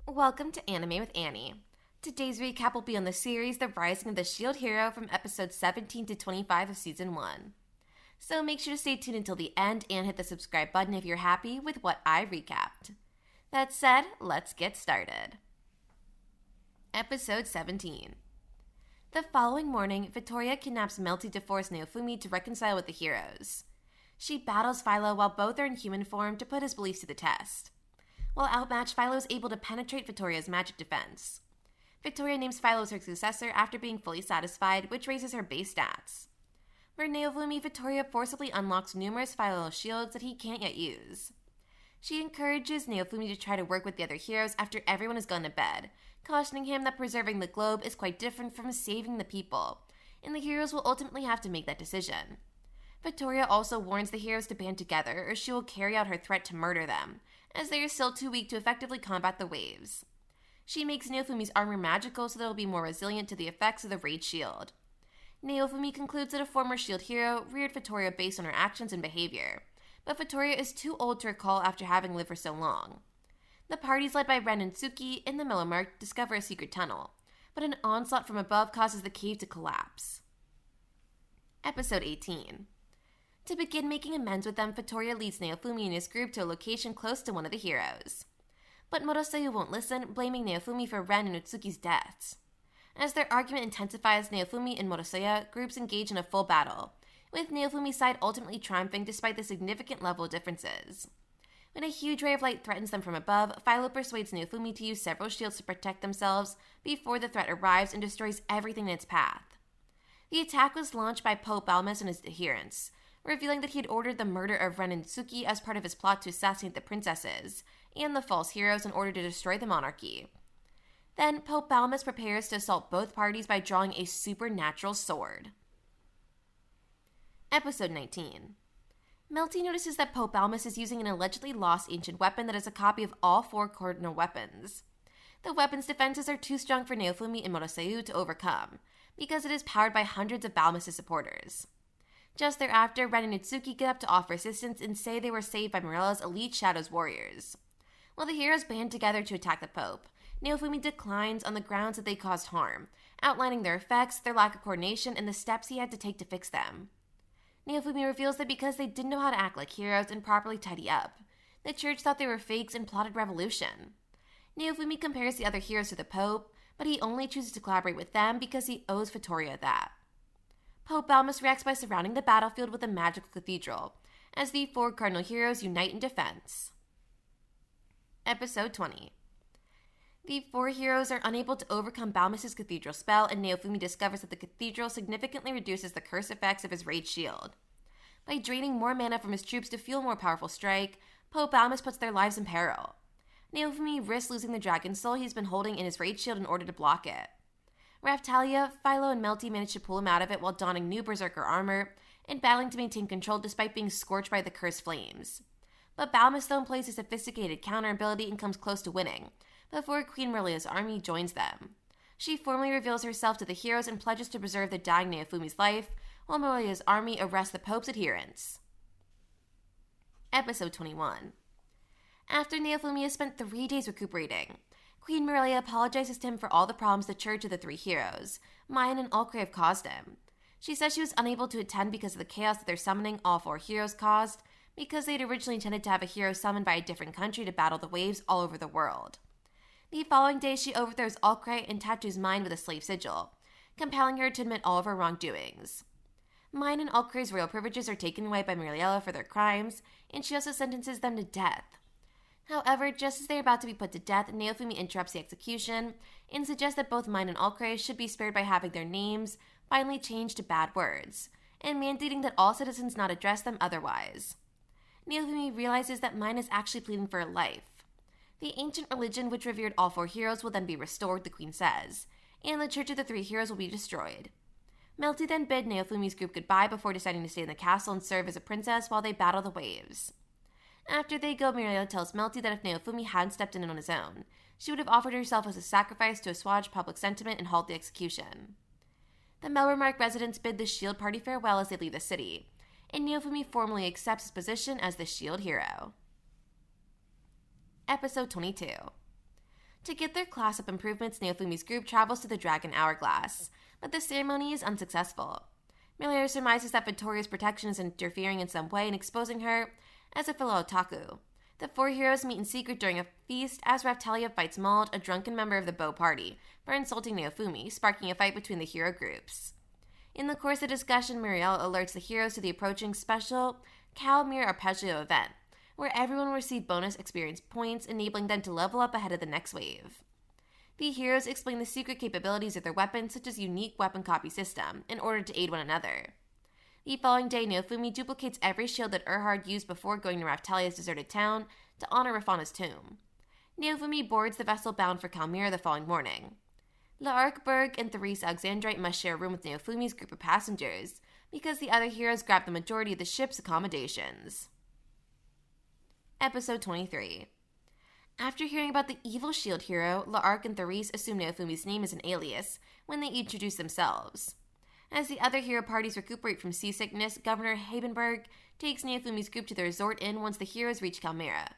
Welcome to Anime with Annie. Today's recap will be on the series The Rising of the Shield Hero from episodes 17 to 25 of Season 1. So make sure to stay tuned until the end and hit the subscribe button if you're happy with what I recapped. That said, let's get started. Episode 17. The following morning, Vittoria kidnaps Melty to force Naofumi to reconcile with the heroes. She battles Philo while both are in human form to put his beliefs to the test. While outmatched, Philo is able to penetrate Vittoria's magic defense. Vittoria names Philo as her successor after being fully satisfied, which raises her base stats. For Naofumi, Vittoria forcibly unlocks numerous Philo shields that he can't yet use. She encourages Naofumi to try to work with the other heroes after everyone has gone to bed, cautioning him that preserving the globe is quite different from saving the people, and the heroes will ultimately have to make that decision. Vittoria also warns the heroes to band together or she will carry out her threat to murder them, as they are still too weak to effectively combat the waves. She makes Naofumi's armor magical so that it will be more resilient to the effects of the Raid Shield. Naofumi concludes that a former shield hero reared Vittoria based on her actions and behavior, but Vittoria is too old to recall after having lived for so long. The parties led by Ren and Tsuki in the Millimark discover a secret tunnel, but an onslaught from above causes the cave to collapse. Episode 18. To begin making amends with them, Vittoria leads Naofumi and his group to a location close to one of the heroes. But Morosayu won't listen, blaming Naofumi for Ren and Utsuki's deaths. As their argument intensifies, Naofumi and Morosayu groups engage in a full battle, with Naofumi's side ultimately triumphing despite the significant level differences. When a huge ray of light threatens them from above, Philo persuades Naofumi to use several shields to protect themselves before the threat arrives and destroys everything in its path. The attack was launched by Pope Balmus and his adherents, revealing that he had ordered the murder of Ren and Tsuki as part of his plot to assassinate the princesses and the false heroes in order to destroy the monarchy. Then, Pope Balmus prepares to assault both parties by drawing a supernatural sword. Episode 19. Melty notices that Pope Balmus is using an allegedly lost ancient weapon that is a copy of all four cardinal weapons. The weapon's defenses are too strong for Naofumi and Morosayu to overcome, because it is powered by hundreds of Balmus' supporters. Just thereafter, Ren and Utsuki get up to offer assistance and say they were saved by Morella's elite Shadows warriors. While the heroes band together to attack the Pope, Naofumi declines on the grounds that they caused harm, outlining their effects, their lack of coordination, and the steps he had to take to fix them. Naofumi reveals that because they didn't know how to act like heroes and properly tidy up, the church thought they were fakes and plotted revolution. Naofumi compares the other heroes to the Pope, but he only chooses to collaborate with them because he owes Vittoria that. Pope Balmus reacts by surrounding the battlefield with a magical cathedral, as the four cardinal heroes unite in defense. Episode 20. The four heroes are unable to overcome Balmus' cathedral spell, and Naofumi discovers that the cathedral significantly reduces the curse effects of his Raid Shield. By draining more mana from his troops to fuel a more powerful strike, Pope Balmus puts their lives in peril. Naofumi risks losing the Dragon Soul he's been holding in his Raid Shield in order to block it. Raftalia, Philo, and Melty manage to pull him out of it while donning new Berserker armor and battling to maintain control despite being scorched by the cursed flames. But Balmus though employs a sophisticated counter ability and comes close to winning, before Queen Morelia's army joins them. She formally reveals herself to the heroes and pledges to preserve the dying Naofumi's life, while Morelia's army arrests the Pope's adherents. Episode 21. After Naofumi has spent 3 days recuperating, Queen Morelia apologizes to him for all the problems the Church of the Three Heroes, Mayan and Ulcray have caused him. She says she was unable to attend because of the chaos that their summoning all four heroes caused, because they had originally intended to have a hero summoned by a different country to battle the waves all over the world. The following day, she overthrows Ulcray and tattoos Mine with a slave sigil, compelling her to admit all of her wrongdoings. Mine and Ulcray's royal privileges are taken away by Muriela for their crimes, and she also sentences them to death. However, just as they are about to be put to death, Naofumi interrupts the execution and suggests that both Mine and Ulcray should be spared by having their names finally changed to bad words, and mandating that all citizens not address them otherwise. Naofumi realizes that Mine is actually pleading for her life. The ancient religion which revered all four heroes will then be restored, the queen says, and the Church of the Three Heroes will be destroyed. Melty then bid Naofumi's group goodbye before deciding to stay in the castle and serve as a princess while they battle the waves. After they go, Muriela tells Melty that if Naofumi hadn't stepped in on his own, she would have offered herself as a sacrifice to assuage public sentiment and halt the execution. The Melremark residents bid the Shield party farewell as they leave the city, and Naofumi formally accepts his position as the Shield hero. Episode 22. To get their class-up improvements, Naofumi's group travels to the Dragon Hourglass, but the ceremony is unsuccessful. Miria surmises that Vittoria's protection is interfering in some way and exposing her as a fellow otaku. The four heroes meet in secret during a feast as Raphtalia fights Maud, a drunken member of the Bow Party, for insulting Naofumi, sparking a fight between the hero groups. In the course of discussion, Muriel alerts the heroes to the approaching special Calmere Arpeggio event, where everyone will receive bonus experience points, enabling them to level up ahead of the next wave. The heroes explain the secret capabilities of their weapons, such as unique weapon copy system, in order to aid one another. The following day, Naofumi duplicates every shield that Erhard used before going to Raphtalia's deserted town to honor Rafana's tomb. Naofumi boards the vessel bound for Calmere the following morning. L'Arcberg and Therese Alexandrite must share a room with Naofumi's group of passengers, because the other heroes grab the majority of the ship's accommodations. Episode 23. After hearing about the evil shield hero, L'Arc and Therese assume Naofumi's name is an alias when they introduce themselves. As the other hero parties recuperate from seasickness, Governor Habenberg takes Naofumi's group to the resort inn once the heroes reach Calmere.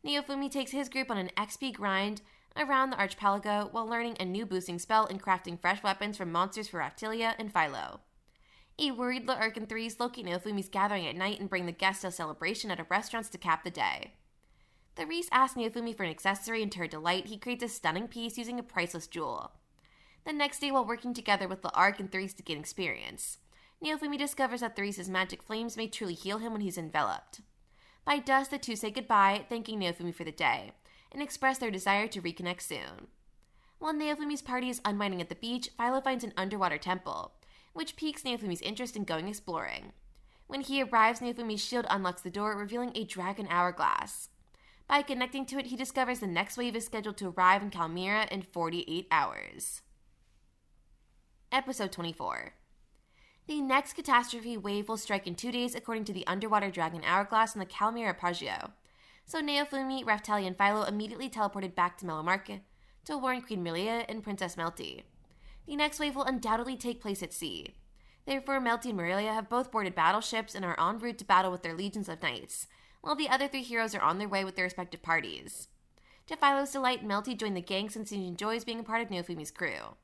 Naofumi takes his group on an XP grind around the archipelago while learning a new boosting spell and crafting fresh weapons from monsters for Raphtalia and Philo. A worried L'Arc and Therese locate Naofumi's gathering at night and bring the guests to a celebration at a restaurant to cap the day. Therese asks Naofumi for an accessory, and to her delight, he creates a stunning piece using a priceless jewel. The next day, while working together with L'Arc and Therese to gain experience, Naofumi discovers that Therese's magic flames may truly heal him when he's enveloped. By dusk, the two say goodbye, thanking Naofumi for the day, and express their desire to reconnect soon. While Naofumi's party is unwinding at the beach, Philo finds an underwater temple, which piques Naofumi's interest in going exploring. When he arrives, Naofumi's shield unlocks the door, revealing a dragon hourglass. By connecting to it, he discovers the next wave is scheduled to arrive in Calmere in 48 hours. Episode 24. The next catastrophe wave will strike in 2 days according to the underwater dragon hourglass in the Calmere Arpeggio. So Naofumi, Raphtalia, and Philo immediately teleported back to Melomarca to warn Queen Milia and Princess Melty. The next wave will undoubtedly take place at sea. Therefore, Melty and Mirilia have both boarded battleships and are en route to battle with their legions of knights, while the other three heroes are on their way with their respective parties. To Philo's delight, Melty joined the gang since he enjoys being a part of Naofumi's crew.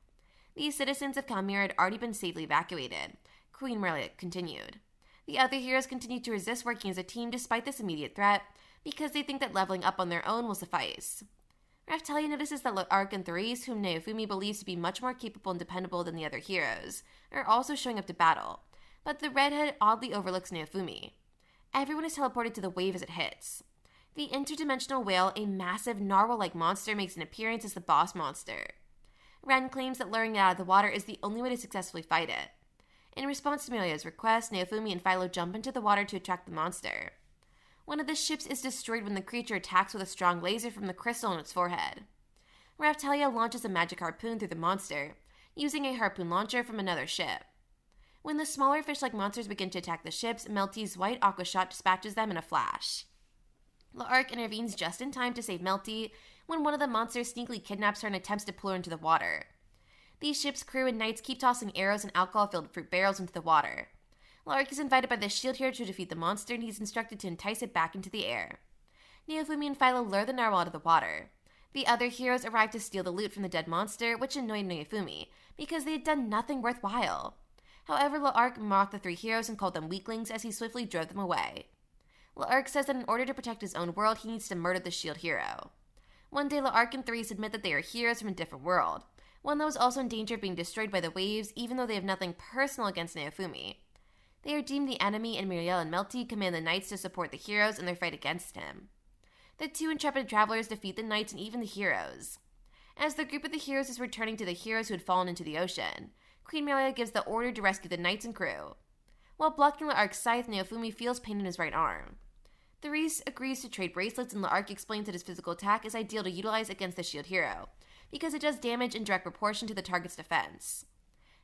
The citizens of Calmere had already been safely evacuated. Queen Mirilia continued. The other heroes continue to resist working as a team despite this immediate threat, because they think that leveling up on their own will suffice. Raphtalia notices that L'Arc and Therese, whom Naofumi believes to be much more capable and dependable than the other heroes, are also showing up to battle, but the redhead oddly overlooks Naofumi. Everyone is teleported to the wave as it hits. The interdimensional whale, a massive narwhal-like monster, makes an appearance as the boss monster. Ren claims that luring it out of the water is the only way to successfully fight it. In response to Milia's request, Naofumi and Philo jump into the water to attract the monster. One of the ships is destroyed when the creature attacks with a strong laser from the crystal on its forehead. Raphtalia launches a magic harpoon through the monster, using a harpoon launcher from another ship. When the smaller fish-like monsters begin to attack the ships, Melty's white aqua shot dispatches them in a flash. L'Arc intervenes just in time to save Melty when one of the monsters sneakily kidnaps her and attempts to pull her into the water. The ship's crew and knights keep tossing arrows and alcohol-filled fruit barrels into the water. L'Arc is invited by the shield hero to defeat the monster, and he's instructed to entice it back into the air. Naofumi and Philo lure the narwhal out of the water. The other heroes arrive to steal the loot from the dead monster, which annoyed Naofumi, because they had done nothing worthwhile. However, L'Arc mocked the three heroes and called them weaklings as he swiftly drove them away. L'Arc says that in order to protect his own world, he needs to murder the shield hero. One day, L'Arc and Therese admit that they are heroes from a different world, one that was also in danger of being destroyed by the waves, even though they have nothing personal against Naofumi. They are deemed the enemy, and Miriel and Melty command the knights to support the heroes in their fight against him. The two intrepid travelers defeat the knights and even the heroes. As the group of the heroes is returning to the heroes who had fallen into the ocean, Queen Miriel gives the order to rescue the knights and crew. While blocking L'Arc's scythe, Naofumi feels pain in his right arm. Therese agrees to trade bracelets, and L'Arc explains that his physical attack is ideal to utilize against the shield hero, because it does damage in direct proportion to the target's defense.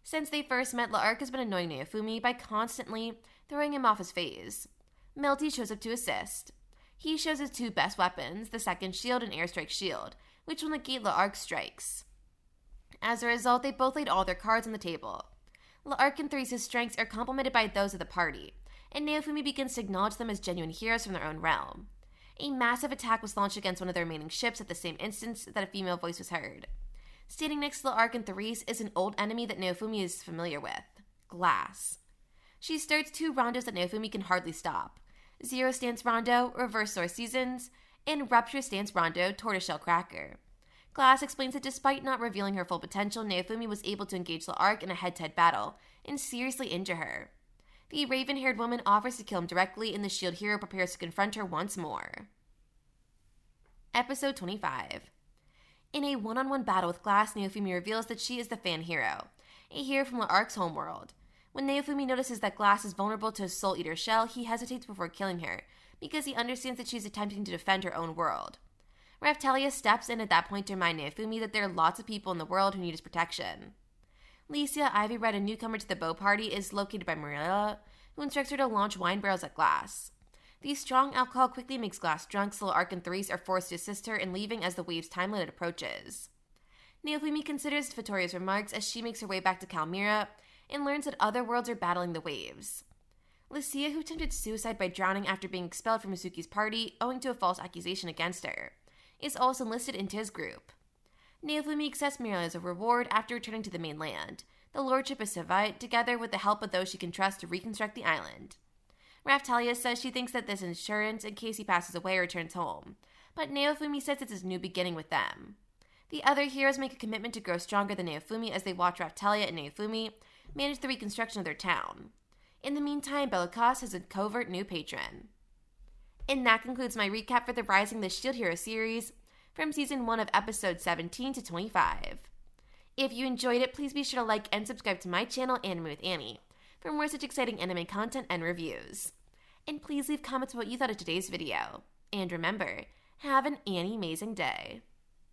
Since they first met, L'Arc has been annoying Naofumi by constantly throwing him off his phase. Melty shows up to assist. He shows his two best weapons, the second shield and airstrike shield, which will negate L'Arc's strikes. As a result, they both laid all their cards on the table. L'Arc and Therese's strengths are complemented by those of the party, and Naofumi begins to acknowledge them as genuine heroes from their own realm. A massive attack was launched against one of the remaining ships at the same instant that a female voice was heard. Standing next to the Ark and Therese is an old enemy that Naofumi is familiar with, Glass. She starts 2 rondos that Naofumi can hardly stop: Zero Stance Rondo, Reverse Sword Seasons, and Rupture Stance Rondo, Tortoiseshell Cracker. Glass explains that despite not revealing her full potential, Naofumi was able to engage the Ark in a head-to-head battle and seriously injure her. The raven-haired woman offers to kill him directly, and the shield hero prepares to confront her once more. Episode 25. In a one-on-one battle with Glass, Naofumi reveals that she is the fan hero, a hero from the Ark's homeworld. When Naofumi notices that Glass is vulnerable to a Soul Eater shell, he hesitates before killing her, because he understands that she's attempting to defend her own world. Raphtalia steps in at that point to remind Naofumi that there are lots of people in the world who need his protection. Licia, Ivy Red, a newcomer to the bow party, is located by Marilla, who instructs her to launch wine barrels at Glass. The strong alcohol quickly makes Glass drunk, so Ark and Therese are forced to assist her in leaving as the wave's time limit approaches. Naofumi considers Vittoria's remarks as she makes her way back to Kalmyra and learns that other worlds are battling the waves. Licia, who attempted suicide by drowning after being expelled from Mizuki's party owing to a false accusation against her, is also enlisted into his group. Naofumi accepts Marilla as a reward after returning to the mainland, the Lordship of Sevite, together with the help of those she can trust to reconstruct the island. Raphtalia says she thinks that this is insurance in case he passes away or returns home, but Naofumi says it's his new beginning with them. The other heroes make a commitment to grow stronger than Naofumi as they watch Raphtalia and Naofumi manage the reconstruction of their town. In the meantime, Belicos has a covert new patron. And that concludes my recap for the Rising the Shield Hero series from Season 1 of Episodes 17 to 25. If you enjoyed it, please be sure to like and subscribe to my channel, Anime with Annie, for more such exciting anime content and reviews. And please leave comments about what you thought of today's video. And remember, have an Annie-mazing day.